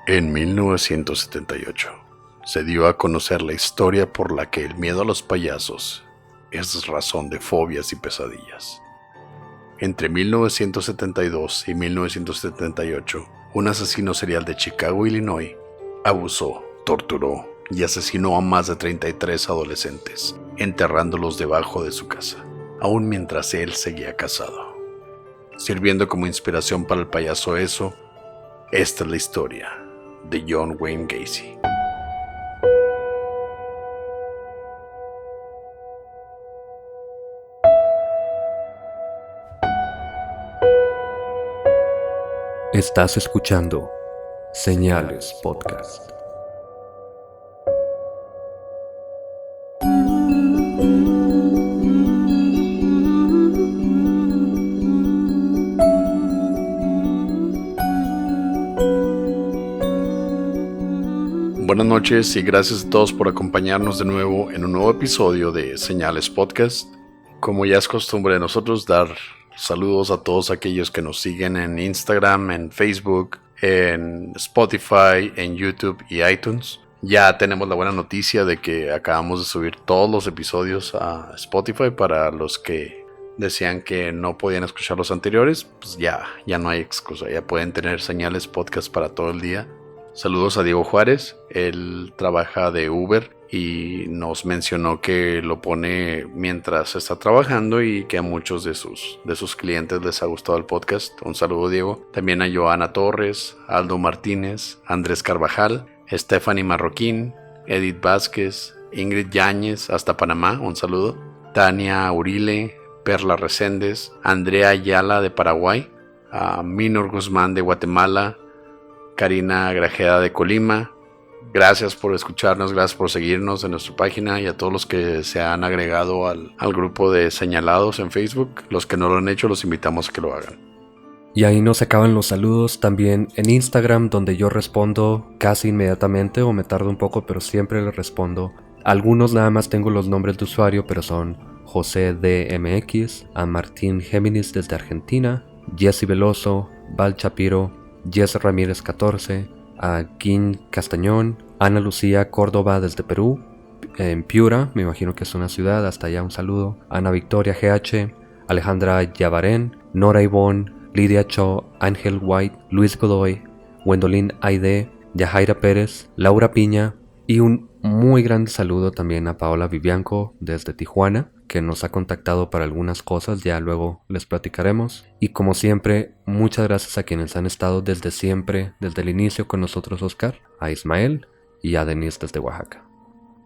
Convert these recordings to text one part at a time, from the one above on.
En 1978 se dio a conocer la historia por la que el miedo a los payasos es razón de fobias y pesadillas. Entre 1972 y 1978, un asesino serial de Chicago, Illinois, abusó, torturó y asesinó a más de 33 adolescentes, enterrándolos debajo de su casa, aún mientras él seguía casado. Sirviendo como inspiración para el payaso eso, esta es la historia de John Wayne Gacy. Estás escuchando Señales Podcast. Buenas noches y gracias a todos por acompañarnos de nuevo en un nuevo episodio de Señales Podcast. Como ya es costumbre de nosotros, dar saludos a todos aquellos que nos siguen en Instagram, en Facebook, en Spotify, en YouTube y iTunes. Ya tenemos la buena noticia de que acabamos de subir todos los episodios a Spotify. Para los que decían que no podían escuchar los anteriores, pues ya no hay excusa, ya pueden tener Señales Podcast para todo el día. Saludos a Diego Juárez, él trabaja de Uber y nos mencionó que lo pone mientras está trabajando y que a muchos de sus clientes les ha gustado el podcast. Un saludo, Diego. También a Joana Torres, Aldo Martínez, Andrés Carvajal, Stephanie Marroquín, Edith Vázquez, Ingrid Yáñez hasta Panamá, un saludo. Tania Urile, Perla Reséndez, Andrea Ayala de Paraguay, a Minor Guzmán de Guatemala, Karina Grajeda de Colima. Gracias por escucharnos, gracias por seguirnos en nuestra página y a todos los que se han agregado al grupo de señalados en Facebook. Los que no lo han hecho, los invitamos a que lo hagan. Y ahí no se acaban los saludos, también en Instagram, donde yo respondo casi inmediatamente o me tardo un poco, pero siempre les respondo. Algunos nada más tengo los nombres de usuario, pero son José DMX, a Martín Géminis desde Argentina, Jessy Veloso, Val Chapiro, Jess Ramírez 14, a Guin Castañón, Ana Lucía Córdoba desde Perú, en Piura, me imagino que es una ciudad, hasta allá un saludo, Ana Victoria GH, Alejandra Yabarén, Nora Ivonne, Lidia Cho, Ángel White, Luis Godoy, Wendolyn Aide, Yajaira Pérez, Laura Piña y un muy grande saludo también a Paola Vivianco desde Tijuana, que nos ha contactado para algunas cosas, ya luego les platicaremos. Y como siempre, muchas gracias a quienes han estado desde siempre, desde el inicio con nosotros, Oscar, a Ismael y a Denise desde Oaxaca.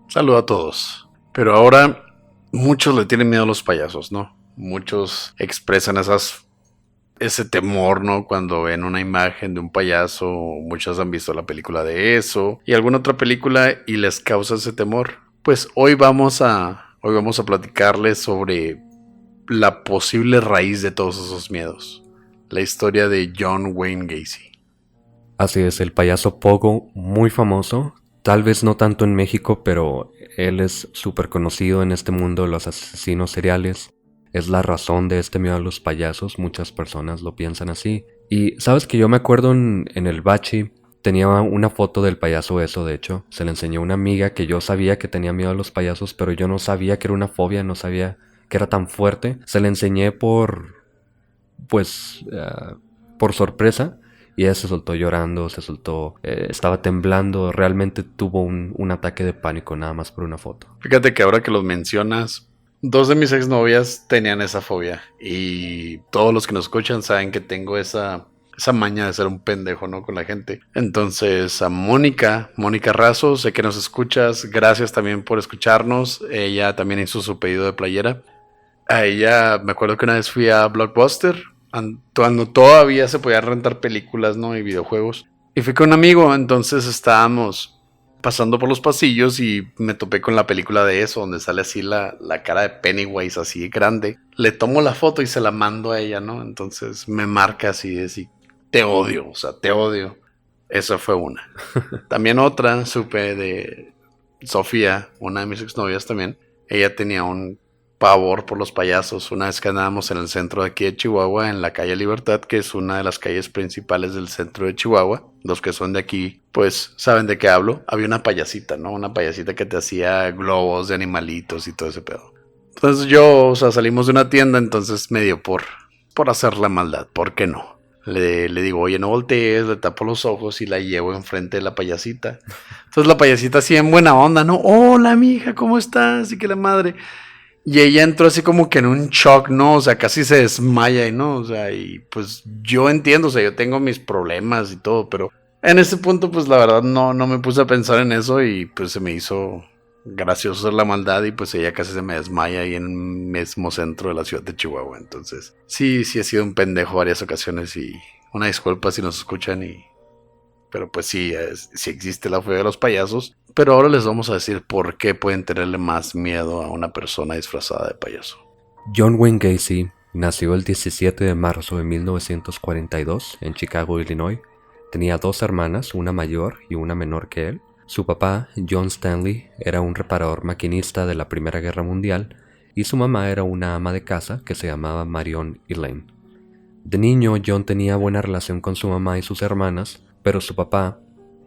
Saludo a todos. Pero ahora muchos le tienen miedo a los payasos, ¿no? Muchos expresan ese temor, ¿no? Cuando ven una imagen de un payaso, muchos han visto la película de eso y alguna otra película y les causa ese temor. Pues hoy vamos a platicarles sobre la posible raíz de todos esos miedos. La historia de John Wayne Gacy. Así es, el payaso Pogo, muy famoso. Tal vez no tanto en México, pero él es súper conocido en este mundo de los asesinos seriales. Es la razón de este miedo a los payasos, muchas personas lo piensan así. Y sabes que yo me acuerdo en el Bachi, tenía una foto del payaso eso, de hecho. Se le enseñó a una amiga que yo sabía que tenía miedo a los payasos, pero yo no sabía que era una fobia, no sabía que era tan fuerte. Se le enseñé por sorpresa. Y ella se soltó llorando, estaba temblando, realmente tuvo un ataque de pánico nada más por una foto. Fíjate que ahora que los mencionas, 2 de mis exnovias tenían esa fobia y todos los que nos escuchan saben que tengo esa maña de ser un pendejo, ¿no? Con la gente. Entonces a Mónica Razo, sé que nos escuchas, gracias también por escucharnos. Ella también hizo su pedido de playera. A ella me acuerdo que una vez fui a Blockbuster cuando todavía se podían rentar películas, ¿no? Y videojuegos. Y fui con un amigo, entonces estábamos pasando por los pasillos y me topé con la película de eso, donde sale así la cara de Pennywise así grande. Le tomo la foto y se la mando a ella, ¿no? Entonces me marca así, te odio, o sea, te odio. Esa fue una. También otra, supe de Sofía, una de mis exnovias también. Ella tenía un pavor por los payasos. Una vez que andábamos en el centro de aquí de Chihuahua, en la calle Libertad, que es una de las calles principales del centro de Chihuahua, los que son de aquí, pues saben de qué hablo. Había una payasita, ¿no? Una payasita que te hacía globos de animalitos y todo ese pedo. Entonces yo, salimos de una tienda, entonces me dio por hacer la maldad, ¿por qué no? Le digo, oye, no voltees, le tapo los ojos y la llevo enfrente de la payasita. Entonces la payasita así en buena onda, ¿no? Hola, mija, ¿cómo estás? Y que la madre. Y ella entró así como que en un shock, ¿no? O sea, casi se desmaya, ¿no? O sea, y pues yo entiendo, o sea, yo tengo mis problemas y todo, pero en ese punto, pues la verdad no me puse a pensar en eso y pues se me hizo gracioso hacer la maldad y pues ella casi se me desmaya ahí en el mismo centro de la ciudad de Chihuahua. Entonces, sí he sido un pendejo varias ocasiones y una disculpa si nos escuchan pero pues sí existe la fobia de los payasos. Pero ahora les vamos a decir por qué pueden tenerle más miedo a una persona disfrazada de payaso. John Wayne Gacy nació el 17 de marzo de 1942 en Chicago, Illinois. Tenía 2 hermanas, una mayor y una menor que él. Su papá, John Stanley, era un reparador maquinista de la Primera Guerra Mundial y su mamá era una ama de casa que se llamaba Marion Elaine. De niño, John tenía buena relación con su mamá y sus hermanas, pero su papá,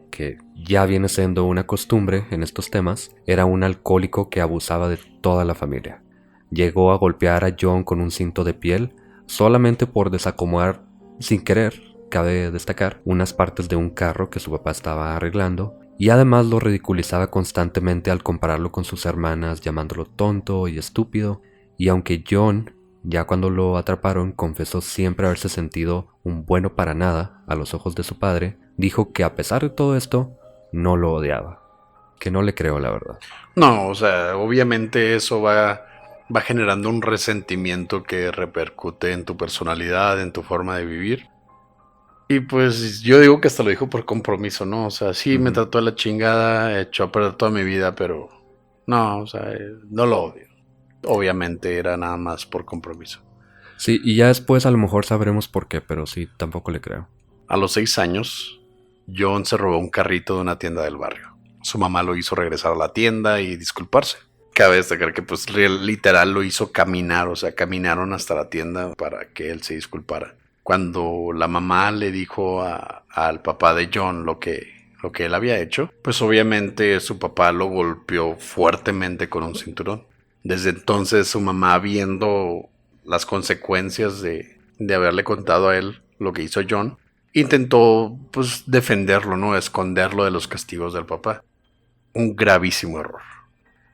que ya viene siendo una costumbre en estos temas, era un alcohólico que abusaba de toda la familia. Llegó a golpear a John con un cinto de piel solamente por desacomodar, sin querer, cabe destacar, unas partes de un carro que su papá estaba arreglando, y además lo ridiculizaba constantemente al compararlo con sus hermanas, llamándolo tonto y estúpido, y aunque John, ya cuando lo atraparon, confesó siempre haberse sentido un bueno para nada a los ojos de su padre, dijo que a pesar de todo esto, no lo odiaba. Que no le creo, la verdad. No, o sea, obviamente eso va generando un resentimiento que repercute en tu personalidad, en tu forma de vivir. Y pues yo digo que hasta lo dijo por compromiso, ¿no? O sea, sí me trató de la chingada, echó a perder toda mi vida, pero no, o sea, no lo odio. Obviamente era nada más por compromiso. Sí, y ya después a lo mejor sabremos por qué, pero sí, tampoco le creo. A los 6 años, John se robó un carrito de una tienda del barrio. Su mamá lo hizo regresar a la tienda y disculparse. Cabe destacar que pues literal lo hizo caminar, o sea, caminaron hasta la tienda para que él se disculpara. Cuando la mamá le dijo al papá de John lo que él había hecho, pues obviamente su papá lo golpeó fuertemente con un cinturón. Desde entonces su mamá, viendo las consecuencias de haberle contado a él lo que hizo John, intentó pues defenderlo, ¿no? Esconderlo de los castigos del papá. Un gravísimo error.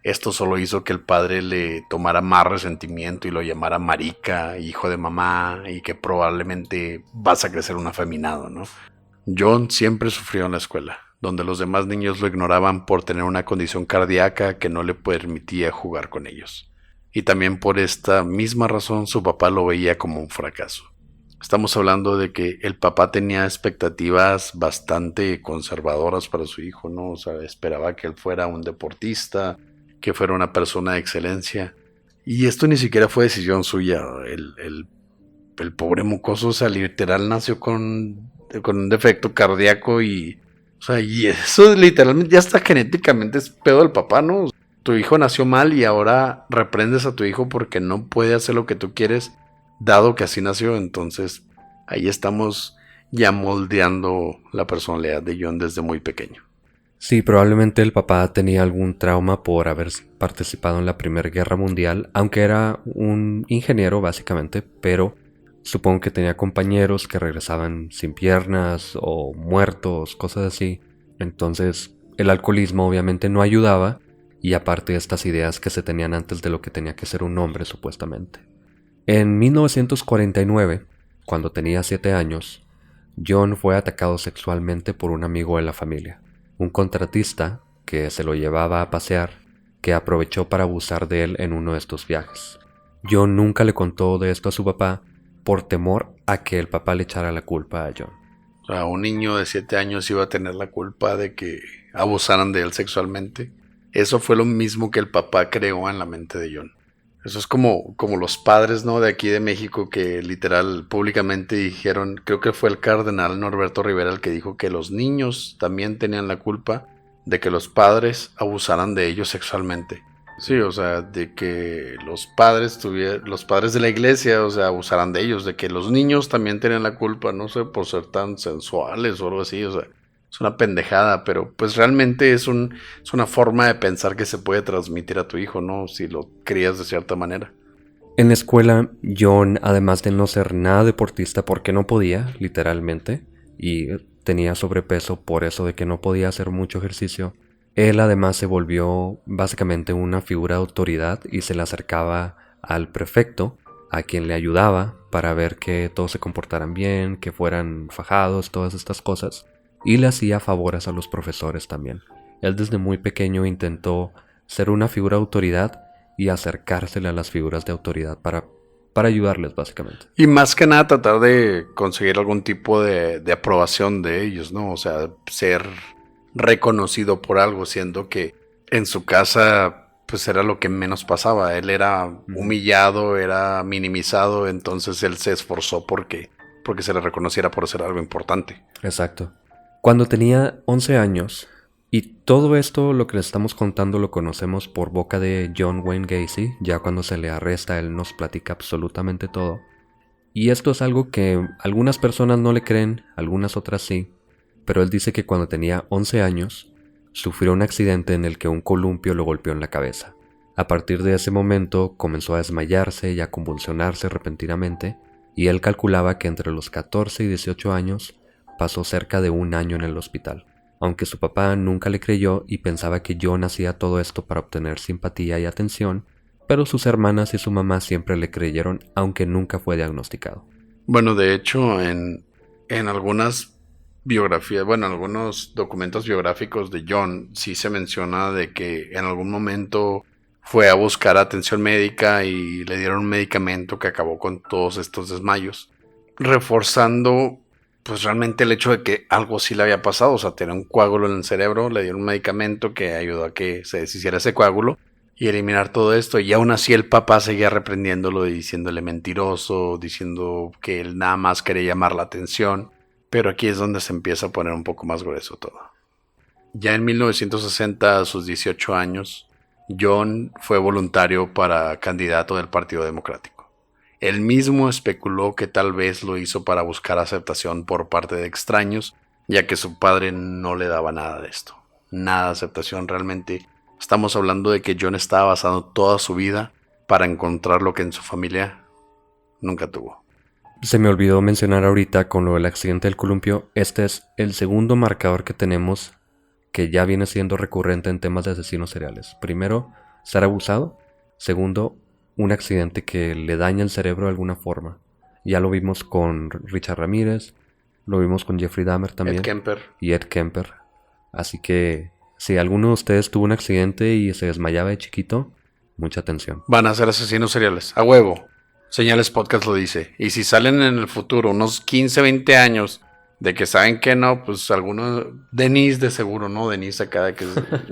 Esto solo hizo que el padre le tomara más resentimiento y lo llamara marica, hijo de mamá, y que probablemente vas a crecer un afeminado, ¿no? John siempre sufrió en la escuela, donde los demás niños lo ignoraban por tener una condición cardíaca que no le permitía jugar con ellos. Y también por esta misma razón su papá lo veía como un fracaso. Estamos hablando de que el papá tenía expectativas bastante conservadoras para su hijo, ¿no? O sea, esperaba que él fuera un deportista, que fuera una persona de excelencia. Y esto ni siquiera fue decisión suya. El pobre mocoso, o sea, literal nació con un defecto cardíaco y eso literalmente ya está genéticamente es pedo del papá, ¿no? Tu hijo nació mal y ahora reprendes a tu hijo porque no puede hacer lo que tú quieres, dado que así nació. Entonces ahí estamos ya moldeando la personalidad de John desde muy pequeño. Sí, probablemente el papá tenía algún trauma por haber participado en la Primera Guerra Mundial, aunque era un ingeniero básicamente, pero supongo que tenía compañeros que regresaban sin piernas o muertos, cosas así. Entonces el alcoholismo obviamente no ayudaba, y aparte de estas ideas que se tenían antes de lo que tenía que ser un hombre supuestamente. En 1949, cuando tenía 7 años, John fue atacado sexualmente por un amigo de la familia, un contratista que se lo llevaba a pasear, que aprovechó para abusar de él en uno de estos viajes. John nunca le contó de esto a su papá por temor a que el papá le echara la culpa a John. O sea, un niño de 7 años iba a tener la culpa de que abusaran de él sexualmente. Eso fue lo mismo que el papá creó en la mente de John. Eso es como los padres, ¿no? De aquí de México que literal públicamente dijeron, creo que fue el cardenal Norberto Rivera el que dijo que los niños también tenían la culpa de que los padres abusaran de ellos sexualmente. Sí, o sea, de que los padres los padres de la iglesia, o sea, abusaran de ellos, de que los niños también tenían la culpa, no sé, por ser tan sensuales o algo así, o sea, es una pendejada, pero pues realmente es una forma de pensar que se puede transmitir a tu hijo, ¿no? Si lo crías de cierta manera. En la escuela, John, además de no ser nada deportista porque no podía, literalmente, y tenía sobrepeso por eso de que no podía hacer mucho ejercicio, él además se volvió básicamente una figura de autoridad y se le acercaba al prefecto, a quien le ayudaba para ver que todos se comportaran bien, que fueran fajados, todas estas cosas, y le hacía favores a los profesores también. Él desde muy pequeño intentó ser una figura de autoridad y acercársele a las figuras de autoridad para ayudarles básicamente. Y más que nada tratar de conseguir algún tipo de aprobación de ellos, ¿no? O sea, ser reconocido por algo, siendo que en su casa pues era lo que menos pasaba. Él era humillado, era minimizado, entonces él se esforzó porque se le reconociera por ser algo importante. Exacto. Cuando tenía 11 años, y todo esto lo que les estamos contando lo conocemos por boca de John Wayne Gacy, ya cuando se le arresta él nos platica absolutamente todo. Y esto es algo que algunas personas no le creen, algunas otras sí, pero él dice que cuando tenía 11 años, sufrió un accidente en el que un columpio lo golpeó en la cabeza. A partir de ese momento comenzó a desmayarse y a convulsionarse repentinamente, y él calculaba que entre los 14 y 18 años pasó cerca de un año en el hospital, aunque su papá nunca le creyó y pensaba que John hacía todo esto para obtener simpatía y atención, pero sus hermanas y su mamá siempre le creyeron, aunque nunca fue diagnosticado. Bueno, de hecho, en algunas biografías, bueno, en algunos documentos biográficos de John, sí se menciona de que en algún momento fue a buscar atención médica y le dieron un medicamento que acabó con todos estos desmayos, reforzando pues realmente el hecho de que algo sí le había pasado, o sea, tenía un coágulo en el cerebro, le dieron un medicamento que ayudó a que se deshiciera ese coágulo y eliminar todo esto, y aún así el papá seguía reprendiéndolo y diciéndole mentiroso, diciendo que él nada más quería llamar la atención, pero aquí es donde se empieza a poner un poco más grueso todo. Ya en 1960, a sus 18 años, John fue voluntario para candidato del Partido Democrático. Él mismo especuló que tal vez lo hizo para buscar aceptación por parte de extraños, ya que su padre no le daba nada de esto. Nada de aceptación realmente. Estamos hablando de que John estaba basando toda su vida para encontrar lo que en su familia nunca tuvo. Se me olvidó mencionar ahorita con lo del accidente del columpio, este es el segundo marcador que tenemos que ya viene siendo recurrente en temas de asesinos seriales. Primero, ser abusado. Segundo, un accidente que le daña el cerebro de alguna forma. Ya lo vimos con Richard Ramírez, lo vimos con Jeffrey Dahmer también. Ed Kemper. Y Ed Kemper. Así que si alguno de ustedes tuvo un accidente y se desmayaba de chiquito, mucha atención. Van a ser asesinos seriales, a huevo. Señales Podcast lo dice. Y si salen en el futuro, unos 15, 20 años, de que saben que no, pues alguno, Denise de seguro, ¿no? Denise acá que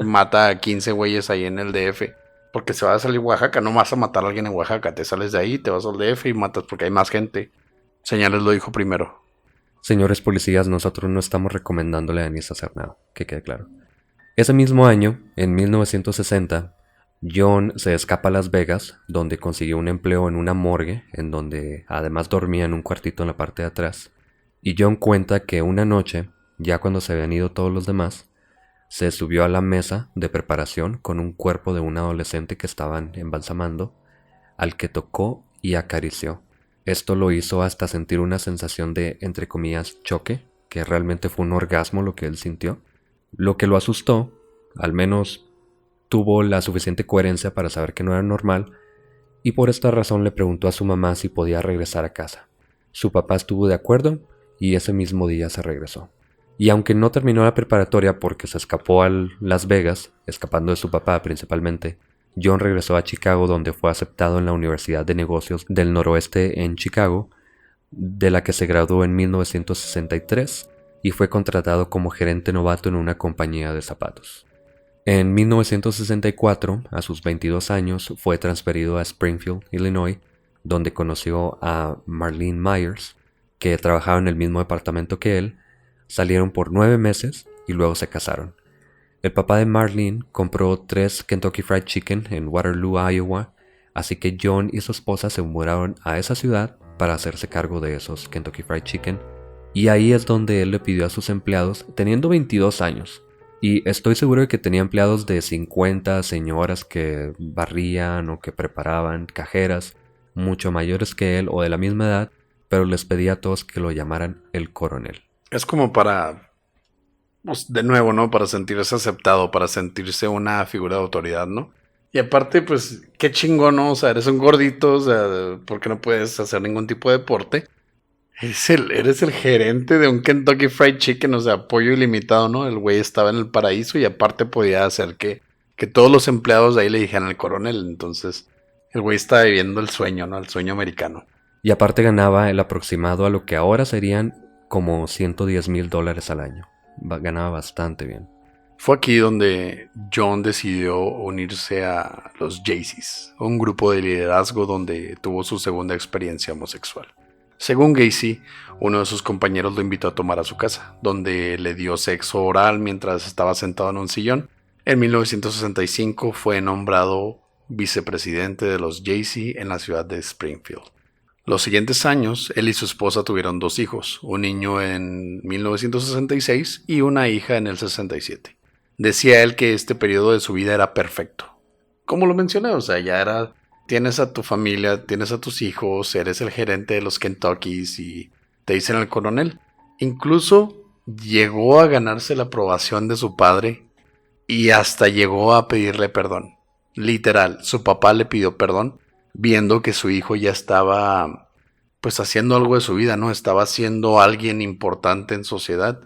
mata a 15 güeyes ahí en el DF. Porque se va a salir Oaxaca, no vas a matar a alguien en Oaxaca. Te sales de ahí, te vas al DF y matas porque hay más gente. Señales lo dijo primero. Señores policías, nosotros no estamos recomendándole a Denise hacer nada, que quede claro. Ese mismo año, en 1960, John se escapa a Las Vegas, donde consiguió un empleo en una morgue, en donde además dormía en un cuartito en la parte de atrás. Y John cuenta que una noche, ya cuando se habían ido todos los demás, se subió a la mesa de preparación con un cuerpo de un adolescente que estaban embalsamando, al que tocó y acarició. Esto lo hizo hasta sentir una sensación de, entre comillas, choque, que realmente fue un orgasmo lo que él sintió. Lo que lo asustó, al menos tuvo la suficiente coherencia para saber que no era normal, y por esta razón le preguntó a su mamá si podía regresar a casa. Su papá estuvo de acuerdo y ese mismo día se regresó. Y aunque no terminó la preparatoria porque se escapó a Las Vegas, escapando de su papá principalmente, John regresó a Chicago, donde fue aceptado en la Universidad de Negocios del Noroeste en Chicago, de la que se graduó en 1963 y fue contratado como gerente novato en una compañía de zapatos. En 1964, a sus 22 años, fue transferido a Springfield, Illinois, donde conoció a Marlene Myers, que trabajaba en el mismo departamento que él. Salieron por 9 meses y luego se casaron. El papá de Marlene compró 3 Kentucky Fried Chicken en Waterloo, Iowa, así que John y su esposa se mudaron a esa ciudad para hacerse cargo de esos Kentucky Fried Chicken, y ahí es donde él le pidió a sus empleados, teniendo 22 años, y estoy seguro de que tenía empleados de 50, señoras que barrían o que preparaban, cajeras, mucho mayores que él o de la misma edad, pero les pedía a todos que lo llamaran el coronel. Es como para, pues, de nuevo, ¿no? Para sentirse aceptado, para sentirse una figura de autoridad, ¿no? Y aparte, pues, qué chingón, ¿no? O sea, eres un gordito, o sea, ¿por qué no puedes hacer ningún tipo de deporte? Eres el gerente de un Kentucky Fried Chicken, o sea, pollo ilimitado, ¿no? El güey estaba en el paraíso y aparte podía hacer que todos los empleados de ahí le dijeran al coronel. Entonces, el güey estaba viviendo el sueño, ¿no? El sueño americano. Y aparte ganaba el aproximado a lo que ahora serían como $110,000 al año. Ganaba bastante bien. Fue aquí donde John decidió unirse a los Jaycees, un grupo de liderazgo donde tuvo su segunda experiencia homosexual. Según Gacy, uno de sus compañeros lo invitó a tomar a su casa, donde le dio sexo oral mientras estaba sentado en un sillón. En 1965 fue nombrado vicepresidente de los Jaycee en la ciudad de Springfield. Los siguientes años, él y su esposa tuvieron 2 hijos, un niño en 1966 y una hija en el 67. Decía él que este periodo de su vida era perfecto. Como lo mencioné, o sea, tienes a tu familia, tienes a tus hijos, eres el gerente de los Kentuckys y te dicen el coronel. Incluso llegó a ganarse la aprobación de su padre y hasta llegó a pedirle perdón. Literal, su papá le pidió perdón viendo que su hijo ya estaba pues haciendo algo de su vida, ¿no? Estaba siendo alguien importante en sociedad.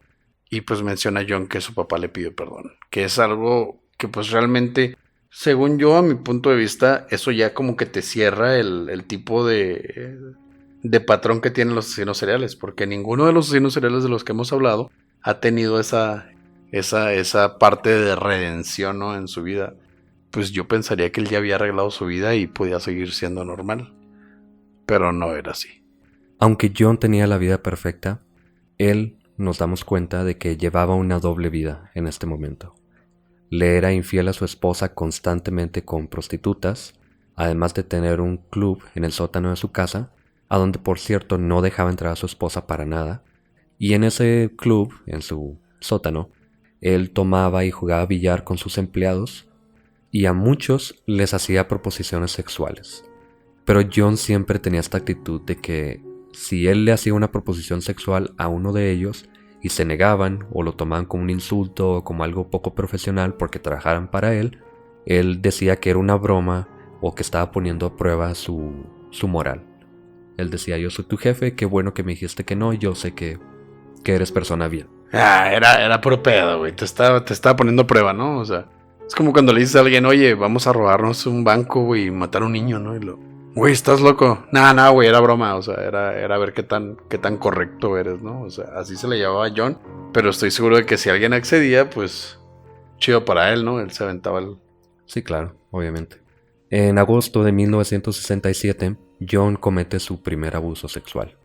Y pues menciona John que su papá le pidió perdón. Que es algo que pues realmente, según yo, a mi punto de vista, eso ya como que te cierra el tipo de patrón que tienen los asesinos seriales. Porque ninguno de los asesinos seriales de los que hemos hablado ha tenido esa parte de redención, ¿no? En su vida. Pues yo pensaría que él ya había arreglado su vida y podía seguir siendo normal. Pero no era así. Aunque John tenía la vida perfecta, él nos damos cuenta de que llevaba una doble vida en este momento. Le era infiel a su esposa constantemente con prostitutas, además de tener un club en el sótano de su casa, a donde por cierto no dejaba entrar a su esposa para nada, y en ese club, en su sótano, él tomaba y jugaba billar con sus empleados, y a muchos les hacía proposiciones sexuales. Pero John siempre tenía esta actitud de que si él le hacía una proposición sexual a uno de ellos y se negaban o lo tomaban como un insulto o como algo poco profesional porque trabajaran para él decía que era una broma o que estaba poniendo a prueba su moral. Él decía: yo soy tu jefe, qué bueno que me dijiste que no, yo sé que eres persona bien. Era puro pedo, güey. Te estaba poniendo a prueba, ¿no? O sea, es como cuando le dices a alguien, oye, vamos a robarnos un banco, güey, y matar a un niño, ¿no? Güey, ¿estás loco? Nah, güey, era broma, o sea, era ver qué tan correcto eres, ¿no? O sea, así se le llamaba a John, pero estoy seguro de que si alguien accedía, pues, chido para él, ¿no? Él se aventaba el... Sí, claro, obviamente. En agosto de 1967, John comete su primer abuso sexual.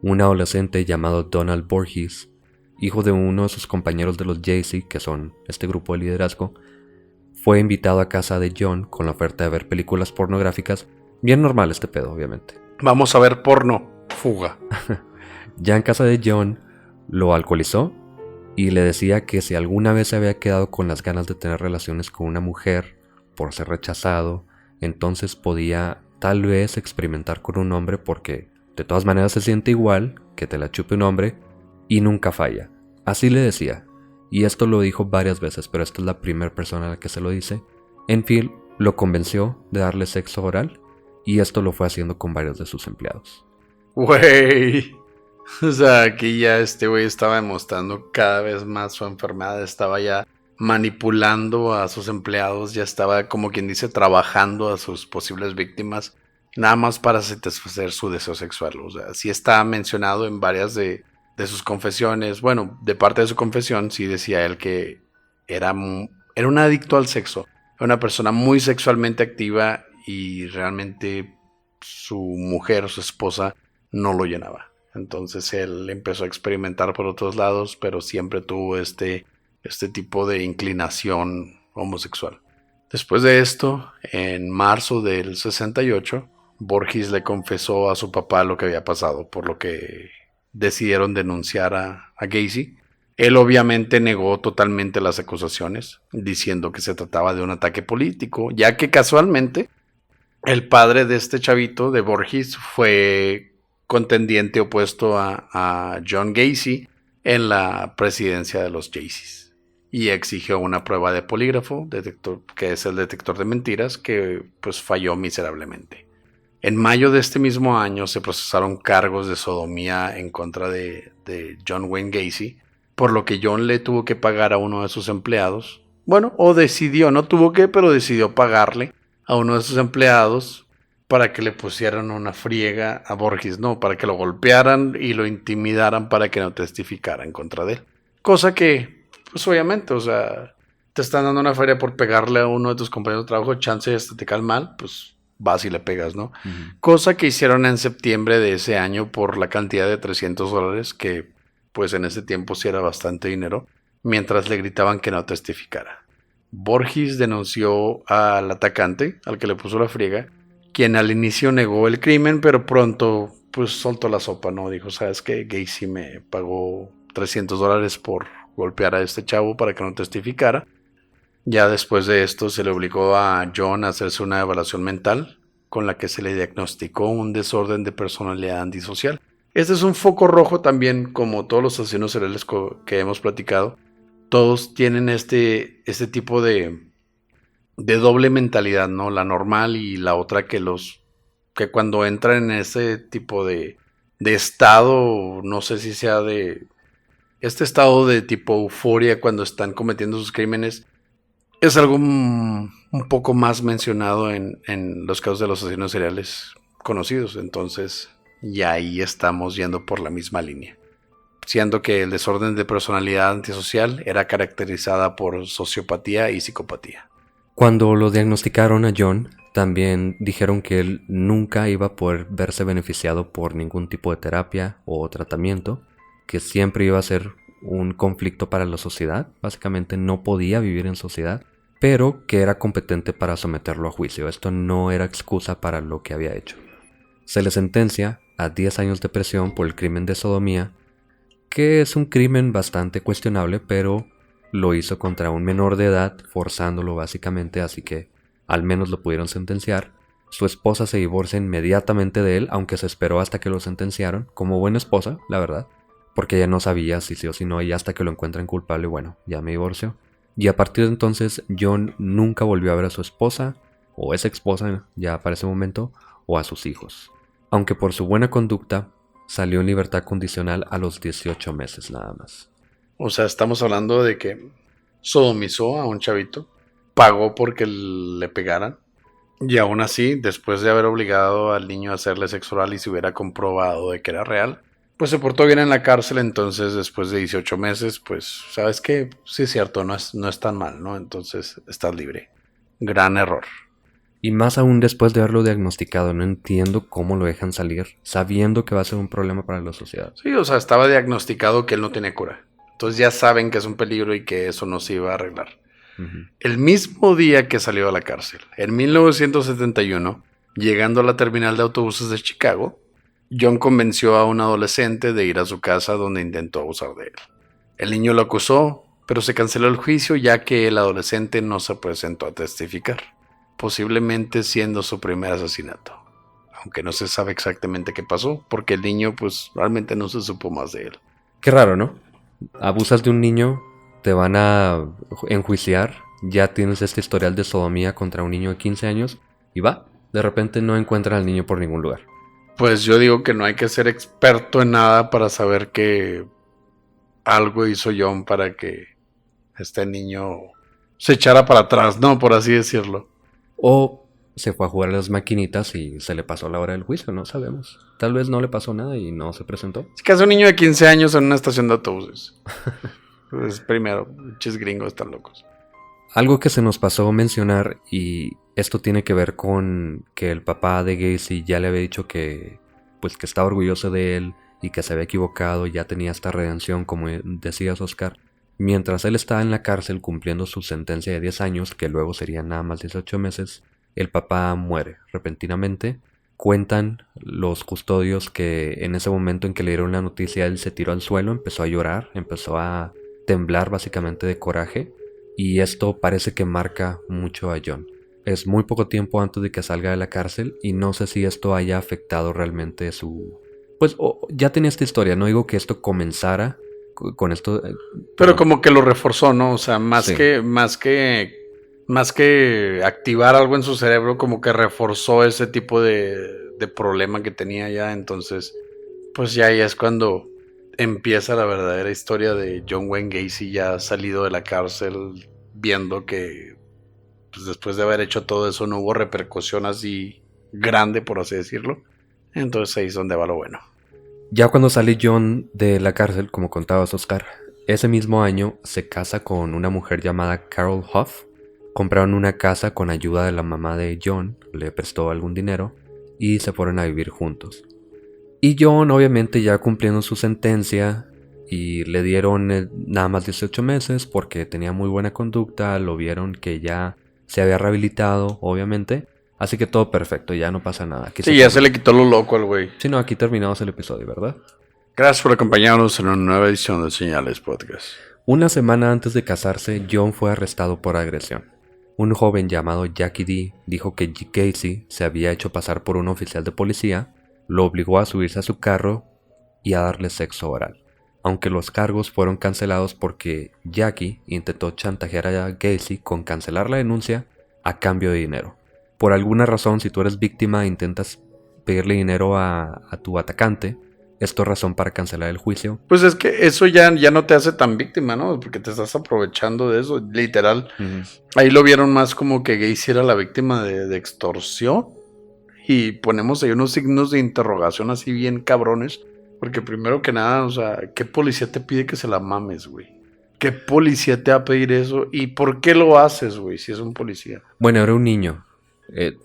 Un adolescente llamado Donald Borges, hijo de uno de sus compañeros de los Jaycee, que son este grupo de liderazgo, fue invitado a casa de John con la oferta de ver películas pornográficas. Bien normal este pedo, obviamente. Vamos a ver porno. Fuga. Ya en casa de John, lo alcoholizó y le decía que si alguna vez se había quedado con las ganas de tener relaciones con una mujer por ser rechazado, entonces podía tal vez experimentar con un hombre porque de todas maneras se siente igual que te la chupe un hombre y nunca falla. Así le decía. Y esto lo dijo varias veces, pero esta es la primera persona a la que se lo dice. En fin, lo convenció de darle sexo oral. Y esto lo fue haciendo con varios de sus empleados. Güey. O sea, aquí ya este güey estaba demostrando cada vez más su enfermedad. Estaba ya manipulando a sus empleados. Ya estaba, como quien dice, trabajando a sus posibles víctimas. Nada más para satisfacer su deseo sexual. O sea, sí está mencionado en varias de sus confesiones. Bueno, de parte de su confesión, sí decía él que era un adicto al sexo. Era una persona muy sexualmente activa. Y realmente su mujer, su esposa, no lo llenaba. Entonces él empezó a experimentar por otros lados, pero siempre tuvo este este tipo de inclinación homosexual. Después de esto, en marzo del 68, Voorhees le confesó a su papá lo que había pasado, por lo que decidieron denunciar a Gacy. Él obviamente negó totalmente las acusaciones, diciendo que se trataba de un ataque político, ya que casualmente el padre de este chavito, de Voorhees, fue contendiente opuesto a John Gacy en la presidencia de los Jaycees. Y exigió una prueba de polígrafo, que es el detector de mentiras, que pues falló miserablemente. En mayo de este mismo año se procesaron cargos de sodomía en contra de John Wayne Gacy, por lo que John le tuvo que pagar a uno de sus empleados. Bueno, o decidió, no tuvo que, pero decidió pagarle a uno de sus empleados para que le pusieran una friega a Voorhees, no, para que lo golpearan y lo intimidaran para que no testificara en contra de él. Cosa que, pues obviamente, o sea, te están dando una feria por pegarle a uno de tus compañeros de trabajo, chance de te cae mal, pues vas y le pegas, ¿no? Cosa que hicieron en septiembre de ese año por la cantidad de $300, que pues en ese tiempo sí era bastante dinero, mientras le gritaban que no testificara. Voorhees denunció al atacante, al que le puso la friega, quien al inicio negó el crimen, pero pronto pues soltó la sopa, ¿no? Dijo, ¿sabes qué? Gacy me pagó $300 por golpear a este chavo para que no testificara. Ya después de esto se le obligó a John a hacerse una evaluación mental, con la que se le diagnosticó un desorden de personalidad antisocial. Este es un foco rojo también, como todos los asesinos seriales que hemos platicado. Todos tienen este tipo de doble mentalidad, ¿no? La normal y la otra que cuando entran en ese tipo de estado, no sé si sea de este estado de tipo euforia cuando están cometiendo sus crímenes, es algo un poco más mencionado en los casos de los asesinos seriales conocidos. Entonces, ya ahí estamos yendo por la misma línea. Siendo que el desorden de personalidad antisocial era caracterizada por sociopatía y psicopatía. Cuando lo diagnosticaron a John, también dijeron que él nunca iba a poder verse beneficiado por ningún tipo de terapia o tratamiento, que siempre iba a ser un conflicto para la sociedad, básicamente no podía vivir en sociedad, pero que era competente para someterlo a juicio. Esto no era excusa para lo que había hecho. Se le sentencia a 10 años de prisión por el crimen de sodomía, que es un crimen bastante cuestionable, pero lo hizo contra un menor de edad, forzándolo básicamente, así que al menos lo pudieron sentenciar. Su esposa se divorcia inmediatamente de él, aunque se esperó hasta que lo sentenciaron, como buena esposa, la verdad, porque ella no sabía si sí o si no, y hasta que lo encuentran culpable, bueno, ya me divorcio. Y a partir de entonces, John nunca volvió a ver a su esposa, o ex esposa ya para ese momento, o a sus hijos. Aunque por su buena conducta, salió en libertad condicional a los 18 meses nada más. O sea, estamos hablando de que sodomizó a un chavito, pagó porque le pegaran, y aún así, después de haber obligado al niño a hacerle sexo oral y se hubiera comprobado de que era real, pues se portó bien en la cárcel. Entonces después de 18 meses, pues, ¿sabes qué? Sí es cierto, no es tan mal, ¿no? Entonces estás libre. Gran error. Y más aún después de haberlo diagnosticado, no entiendo cómo lo dejan salir, sabiendo que va a ser un problema para la sociedad. Sí, o sea, estaba diagnosticado que él no tiene cura. Entonces ya saben que es un peligro y que eso no se iba a arreglar. El mismo día que salió a la cárcel, en 1971, llegando a la terminal de autobuses de Chicago, John convenció a un adolescente de ir a su casa donde intentó abusar de él. El niño lo acusó, pero se canceló el juicio ya que el adolescente no se presentó a testificar, posiblemente siendo su primer asesinato. Aunque no se sabe exactamente qué pasó, porque el niño pues realmente no se supo más de él. Qué raro, ¿no? Abusas de un niño, te van a enjuiciar, ya tienes este historial de sodomía contra un niño de 15 años y de repente no encuentran al niño por ningún lugar. Pues yo digo que no hay que ser experto en nada para saber que algo hizo John para que este niño se echara para atrás, ¿no? Por así decirlo. O se fue a jugar a las maquinitas y se le pasó la hora del juicio, no sabemos. Tal vez no le pasó nada y no se presentó. Es que hace un niño de 15 años en una estación de autobuses. Pues primero, pinches gringos están locos. Algo que se nos pasó mencionar, y esto tiene que ver con que el papá de Gacy ya le había dicho que que estaba orgulloso de él y que se había equivocado, ya tenía esta redención, como decías, Oscar. Mientras él estaba en la cárcel cumpliendo su sentencia de 10 años, que luego serían nada más 18 meses, el papá muere repentinamente. Cuentan los custodios que en ese momento en que le dieron la noticia, él se tiró al suelo, empezó a llorar, empezó a temblar básicamente de coraje, y esto parece que marca mucho a John. Es muy poco tiempo antes de que salga de la cárcel y no sé si esto haya afectado realmente su... Pues ya tenía esta historia, no digo que esto comenzara con esto... Pero como que lo reforzó, ¿no? O sea, Sí. más que activar algo en su cerebro, como que reforzó ese tipo de problema que tenía ya. Entonces, pues ya ahí es cuando empieza la verdadera historia de John Wayne Gacy ya salido de la cárcel, viendo que pues después de haber hecho todo eso no hubo repercusión así grande, por así decirlo. Entonces ahí es donde va lo bueno. Ya cuando sale John de la cárcel, como contabas, Oscar, ese mismo año se casa con una mujer llamada Carol Huff. Compraron una casa con ayuda de la mamá de John, le prestó algún dinero y se fueron a vivir juntos. Y John, obviamente, ya cumpliendo su sentencia, y le dieron nada más 18 meses porque tenía muy buena conducta, lo vieron que ya se había rehabilitado, obviamente. Así que todo perfecto, ya no pasa nada. Aquí Sí, ya se le quitó lo loco al güey. Sí, no, aquí terminamos el episodio, ¿verdad? Gracias por acompañarnos en una nueva edición de Señales Podcast. Una semana antes de casarse, John fue arrestado por agresión. Un joven llamado Jackie D dijo que Gacy se había hecho pasar por un oficial de policía, lo obligó a subirse a su carro y a darle sexo oral. Aunque los cargos fueron cancelados porque Jackie intentó chantajear a Gacy con cancelar la denuncia a cambio de dinero. Por alguna razón, si tú eres víctima e intentas pedirle dinero a tu atacante, esto es razón para cancelar el juicio. Pues es que eso ya no te hace tan víctima, ¿no? Porque te estás aprovechando de eso, literal. Ahí lo vieron más como que Gacy era la víctima de extorsión. Y ponemos ahí unos signos de interrogación así bien cabrones. Porque primero que nada, o sea, ¿qué policía te pide que se la mames, güey? ¿Qué policía te va a pedir eso? ¿Y por qué lo haces, güey, si es un policía? Bueno, era un niño.